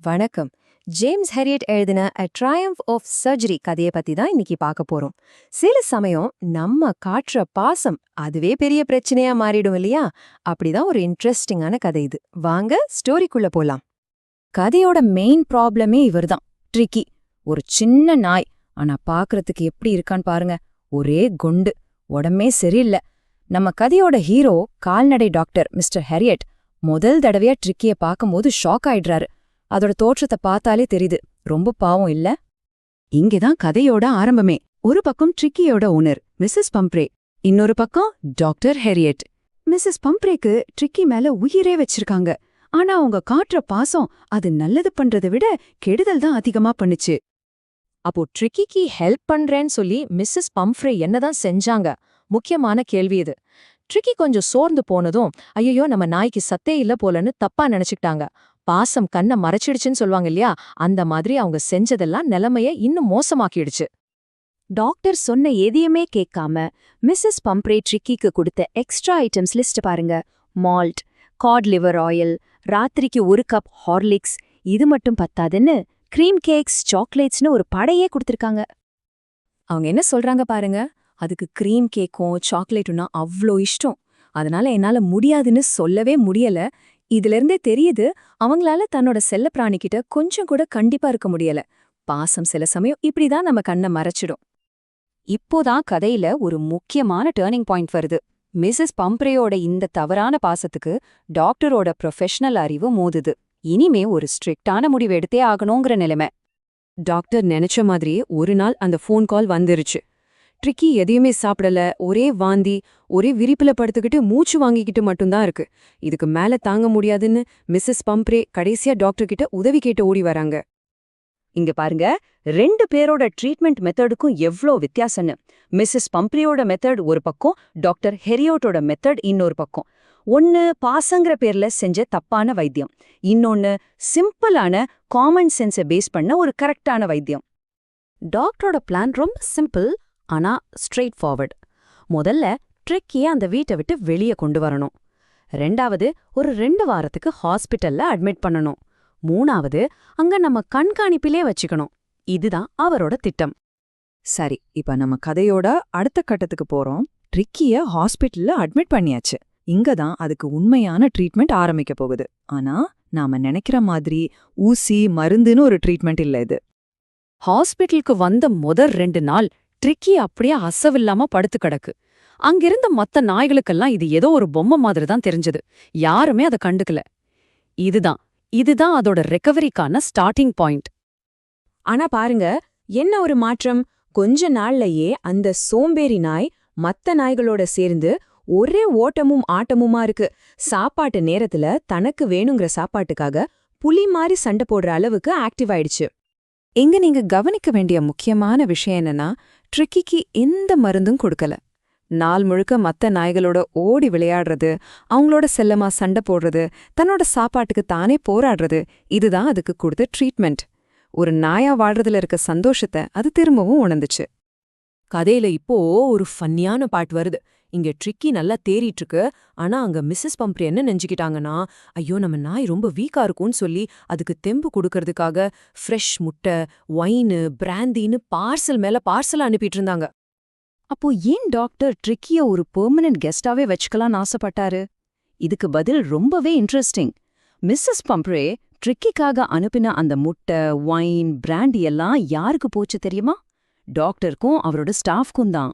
வணக்கம். ஜேம்ஸ் ஹெரியட் எழுதின A Triumph of Surgery கதையை பத்தி தான் இன்னைக்கு பார்க்க போறோம். சில சமயம் நம்ம காட்டுற பாசம் அதுவே பெரிய பிரச்சனையா மாறிடும் இல்லையா? அப்படிதான் ஒரு இன்ட்ரெஸ்டிங்கான கதை இது. வாங்க ஸ்டோரிக்குள்ள போலாம். கதையோட மெயின் ப்ராப்ளமே இவர்தான், ட்ரிக்கி. ஒரு சின்ன நாய், ஆனா பாக்குறதுக்கு எப்படி இருக்கான்னு பாருங்க. ஒரே குண்டு, உடம்பே சரியில்லை. நம்ம கதையோட ஹீரோ கால்நடை டாக்டர் மிஸ்டர் ஹெரியட் முதல் தடவையா ட்ரிக்கிய பார்க்கும்போது ஷாக் ஆயிடுறாரு. அதோட தோற்றத்தை பார்த்தாலே தெரியுது, ரொம்ப பாவம் இல்ல? இங்கேதான் கதையோட ஆரம்பமே. ஒரு பக்கம் ட்ரிக்கியோட ஓனர் மிஸ்ஸஸ் பம்ப்ரே, இன்னொரு பக்கம் டாக்டர் ஹெரியட். மிஸ்ஸஸ் பம்ப்ரேக்கு ட்ரிக்கி மேல உயிரே வச்சிருக்காங்க. ஆனா அவங்க காட்டுற பாசம் அது நல்லது பண்றதை விட கெடுதல் தான் அதிகமா பண்ணுச்சு. அப்போ ட்ரிக்கிக்கு ஹெல்ப் பண்றேன்னு சொல்லி மிஸ்ஸஸ் பம்ப்ரே என்னதான் செஞ்சாங்க? முக்கியமான கேள்வி இது. ட்ரிக்கி கொஞ்சம் சோர்ந்து போனதும், ஐயோ நம்ம நாய்க்கு சத்தே இல்ல போலன்னு தப்பா நினைச்சுக்கிட்டாங்க. பாசம் கண்ணை மறைச்சிடுச்சுன்னு சொல்லுவாங்க இல்லையா? அந்த மாதிரி அவங்க செஞ்சதெல்லாம் நிலைமைய இன்னும் மோசமாக்கிடுச்சு. டாக்டர் சொன்ன எதையுமே கேட்காம மிஸ்ஸஸ் பம்ப்ரே ட்ரிக்கிக்கு கொடுத்த எக்ஸ்ட்ரா ஐட்டம்ஸ் லிஸ்ட் பாருங்க. மால்ட், காட் லிவர் ஆயில், ராத்திரிக்கு ஒரு கப் ஹார்லிக்ஸ், இது மட்டும் பத்தாதுன்னு கிரீம் கேக்ஸ், சாக்லேட்ஸ்னு ஒரு படையே கொடுத்திருக்காங்க. அவங்க என்ன சொல்றாங்க பாருங்க, அதுக்கு கிரீம் கேக்கும் சாக்லேட்டுன்னா அவ்ளோ இஷ்டம், அதனால என்னால முடியாதுன்னு சொல்லவே முடியல. இதுல இருந்தே தெரியுது, அவங்களால தன்னோட செல்ல பிராணிக்கிட்ட கொஞ்சம் கூட கண்டிப்பா இருக்க முடியல. பாசம் சில சமயம் இப்படிதான் நம்ம கண்ணை மறைச்சிடும். இப்போதான் கதையில ஒரு முக்கியமான டேர்னிங் பாயிண்ட் வருது. மிஸ்ஸஸ் பம்ப்ரேயோட இந்த தவறான பாசத்துக்கு டாக்டரோட ப்ரொஃபஷனல் அறிவு மோதுது. இனிமே ஒரு ஸ்ட்ரிக்டான முடிவு எடுத்தே ஆகணுங்கிற நிலைமை. டாக்டர் நினைச்ச மாதிரியே ஒரு நாள் அந்த ஃபோன் கால் வந்துருச்சு. ட்ரிக்கி எதையுமே சாப்பிடல, ஒரே வாந்தி, ஒரே விரிப்புல படுத்துக்கிட்டு மூச்சு வாங்கிக்கிட்டு மட்டும்தான் இருக்கு. இதுக்கு மேல தாங்க முடியாதுன்னு மிஸ்ஸஸ் பம்ப்ரே கடைசியா டாக்டர் கிட்ட உதவி கேட்டு ஓடி வராங்க. இங்க பாருங்க, 2 பேரோட ட்ரீட்மெண்ட் மெத்தடுக்கும் எவ்ளோ வித்தியாசம்னு. மிஸ்ஸஸ் பம்ப்ரேயோட மெத்தட் ஒரு பக்கம், டாக்டர் ஹெரியோட்டோட மெத்தட் இன்னொரு பக்கம். ஒன்னு பாசங்கிற பேர்ல செஞ்ச தப்பான வைத்தியம், இன்னொன்னு சிம்பிளான காமன் சென்ஸை பேஸ் பண்ண ஒரு கரெக்டான வைத்தியம். டாக்டரோட பிளான் ரொம்ப சிம்பிள், ஆனா ஸ்ட்ரெயிட் ஃபார்வர்ட். முதல்ல ட்ரிக்கிய அந்த வீட்டை விட்டு வெளியே கொண்டு வரணும். 2வது, ஒரு 2 வாரத்துக்கு ஹாஸ்பிட்டல்ல அட்மிட் பண்ணணும். 3வது, அங்க நம்ம கண்காணிப்பிலே வச்சுக்கணும். இதுதான் அவரோட திட்டம். சரி, இப்ப நம்ம கதையோட அடுத்த கட்டத்துக்கு போறோம். ட்ரிக்கிய ஹாஸ்பிட்டல்ல அட்மிட் பண்ணியாச்சு. இங்கதான் அதுக்கு உண்மையான ட்ரீட்மெண்ட் ஆரம்பிக்க போகுது. ஆனா நாம நினைக்கிற மாதிரி ஊசி மருந்துன்னு ஒரு ட்ரீட்மெண்ட் இல்ல இது. ஹாஸ்பிட்டலுக்கு வந்த முதல் 2 நாள் ட்ரிக்கி அப்படியே அசவில்லாம படுத்து கிடக்கு. அங்கிருந்த மத்த நாய்களுக்கெல்லாம் இது ஏதோ ஒரு பொம்மை மாதிரி தான் தெரிஞ்சது. யாருமே அதை கண்டுக்கல. இதுதான் அதோட ரெக்கவரிக்கான ஸ்டார்டிங் பாயிண்ட். ஆனா பாருங்க, என்ன ஒரு மாற்றம்! கொஞ்ச நாள்லயே அந்த சோம்பேறி நாய் மத்த நாய்களோட சேர்ந்து ஒரே ஓட்டமும் ஆட்டமுமா இருக்கு. சாப்பாட்டு நேரத்துல தனக்கு வேணுங்கிற சாப்பாட்டுக்காக புலி மாதிரி சண்டை போடுற அளவுக்கு ஆக்டிவ் ஆயிடுச்சு. எங்க நீங்க கவனிக்க வேண்டிய முக்கியமான விஷயம் என்னன்னா, ட்ரிக்கிக்கு எந்த மருந்தும் கொடுக்கல. நாள் முழுக்க மத்த நாய்களோட ஓடி விளையாடுறது, அவங்களோட செல்லமா சண்டை போடுறது, தன்னோட சாப்பாட்டுக்கு தானே போராடுறது, இதுதான் அதுக்கு கொடுத்த ட்ரீட்மெண்ட். ஒரு நாயா வாழ்றதுல இருக்க சந்தோஷத்தை அது திரும்பவும் உணர்ந்துச்சு. கதையில இப்போ ஒரு ஃபன்னியான பார்ட் வருது. இங்க ட்ரிக்கி நல்லா தேறிட்டு இருக்கு. ஆனா அங்க மிஸ்ஸஸ் பம்ப்ரே என்ன நெஞ்சுக்கிட்டாங்கன்னா, ஐயோ நம்ம நாய் ரொம்ப வீக்கா இருக்கும்னு சொல்லி அதுக்கு தெம்பு கொடுக்கறதுக்காக ஃப்ரெஷ் முட்டை, ஒயினு, பிராந்தின்னு பார்சல் மேல பார்சல் அனுப்பிட்டு இருந்தாங்க. அப்போ ஏன் டாக்டர் ட்ரிக்கிய ஒரு பெர்மனன்ட் கெஸ்டாவே வச்சுக்கலாம்னு ஆசைப்பட்டாரு? இதுக்கு பதில் ரொம்பவே இன்ட்ரெஸ்டிங். மிஸ்ஸஸ் பம்ப்ரே ட்ரிக்கிக்காக அனுப்பின அந்த முட்டை, ஒயின், பிராண்டி எல்லாம் யாருக்கு போச்சு தெரியுமா? டாக்டருக்கும் அவரோட ஸ்டாஃப்க்கும் தான்.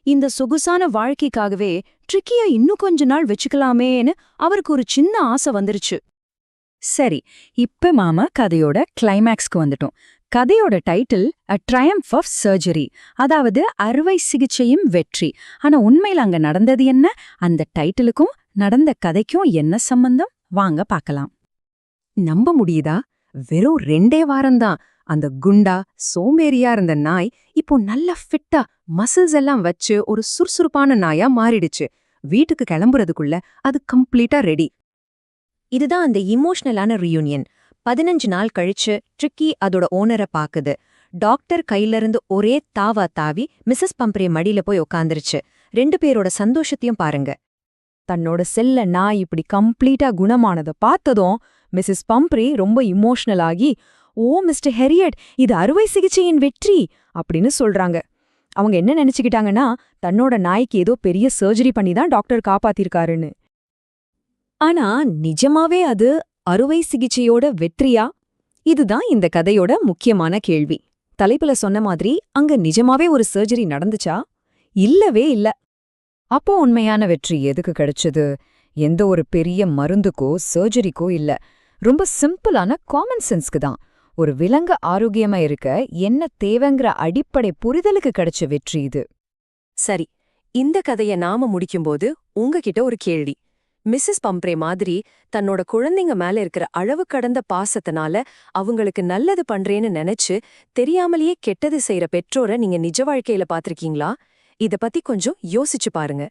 இந்த சொகுசான வாழ்க்கைக்காகவே ட்ரிக்கிய இன்னும் கொஞ்ச நாள் வச்சுக்கலாமேன்னு அவருக்கு ஒரு சின்ன ஆசை வந்துருச்சு. சரி, இப்ப மாமா கதையோட கிளைமேக்ஸ்க்கு வந்துட்டோம். கதையோட title A Triumph of Surgery, அதாவது அறுவை சிகிச்சையும் வெற்றி. ஆனா உண்மையில அங்க நடந்தது என்ன? அந்த டைட்டிலுக்கும் நடந்த கதைக்கும் என்ன சம்பந்தம்? வாங்க பார்க்கலாம். நம்ப முடியுதா? வெறும் 2 வாரம்தான் அந்த குண்டா சோம்பேறியா இருந்த நாய் இப்போ நல்ல ஃபிட்டா மசில்ஸ் எல்லாம் வச்சு ஒரு சுறுசுறுப்பான நாயா மாறிடுச்சு. வீட்டுக்கு கிளம்புறதுக்குள்ள அது கம்ப்ளீட்டா ரெடி. இதுதான் அந்த இமோஷனலான ரீயூனியன். 15 நாள் கழிச்சு ட்ரிக்கி அதோட ஓனரை பாக்குது. டாக்டர் கையிலிருந்து ஒரே தாவா தாவி மிஸ்ஸஸ் பம்ப்ரே மடியில போய் உக்காந்துருச்சு. 2 பேரோட சந்தோஷத்தையும் பாருங்க. தன்னோட செல்ல நாய் இப்படி கம்ப்ளீட்டா குணமானதை பார்த்ததும் மிஸ்ஸஸ் பம்ப்ரே ரொம்ப இமோஷனல் ஆகி, "ஓ மிஸ்டர் ஹெரியட், இது அறுவை சிகிச்சையின் வெற்றி" அப்படின்னு சொல்றாங்க. அவங்க என்ன நினைச்சுக்கிட்டாங்கன்னா, தன்னோட நாய்க்கு ஏதோ பெரிய சர்ஜரி பண்ணி தான் டாக்டர் காப்பாத்திருக்காருன்னு. ஆனா நிஜமாவே அது அறுவை சிகிச்சையோட வெற்றியா? இதுதான் இந்த கதையோட முக்கியமான கேள்வி. தலைப்புல சொன்ன மாதிரி அங்க நிஜமாவே ஒரு சர்ஜரி நடந்துச்சா? இல்லவே இல்ல. அப்போ உண்மையான வெற்றி எதுக்கு கிடைச்சது? எந்த ஒரு பெரிய மருந்துக்கோ சர்ஜரிக்கோ இல்ல. ரொம்ப சிம்பிளான காமன் சென்ஸ்க்கு தான். ஒரு விலங்கு ஆரோக்கியமா இருக்க என்ன தேவைங்கிற அடிப்படை புரிதலுக்கு கிடைச்ச வெற்றி இது. சரி, இந்த கதைய நாம முடிக்கும்போது உங்ககிட்ட ஒரு கேள்வி. மிஸ்ஸஸ் பம்ப்ரே மாதிரி தன்னோட குழந்தைங்க மேல இருக்கிற அளவு கடந்த பாசத்தினால அவங்களுக்கு நல்லது பண்றேன்னு நினைச்சு தெரியாமலேயே கெட்டது செய்யற பெற்றோரை நீங்க நிஜ வாழ்க்கையில பாத்திருக்கீங்களா? இத பத்தி கொஞ்சம் யோசிச்சு பாருங்க.